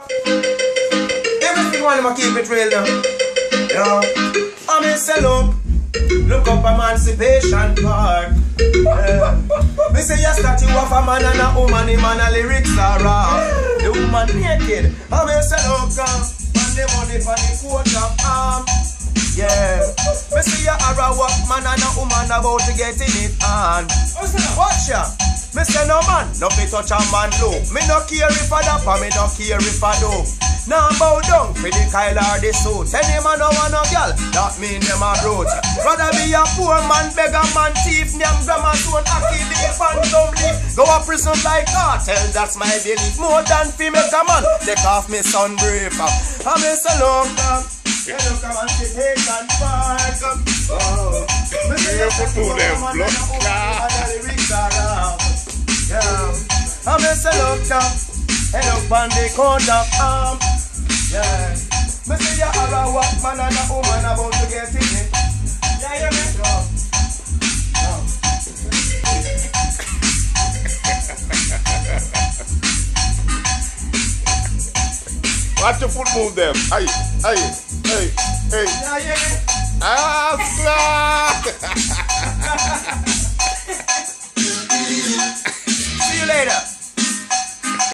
Everything want to keep it real now. Yeah. I'm in sell up. Look up Emancipation Park. Yeah. Me say you start you off a man and a woman, him and a lyrics are raw. The woman naked. I'm in sell up. And the money for the coat of arm. Yeah. Me see you are a work man and a woman about to get in it on. Watch ya. Me say no man, no fit touch a man low. Me no care if I dap, me no care if I do. Now bow down for the Kyle or the suit. Any man no want no girl, that mean them a brute. Rather be a poor man, beggar man, thief, name grammar stone, Achilles, and dumb leaf. Go a prison like cartel, that's my belief. More than female come on, take off me sun brief. I'm in salon, hello, come and sit here and park. Oh, me say you put to them blood. Yeah, I'm in salon, hello, on the corner. Yeah, me say you are a work man and a woman about to get in it. Yeah, yeah, me. Watch your foot move them. Hey. Yeah, yeah. Ah,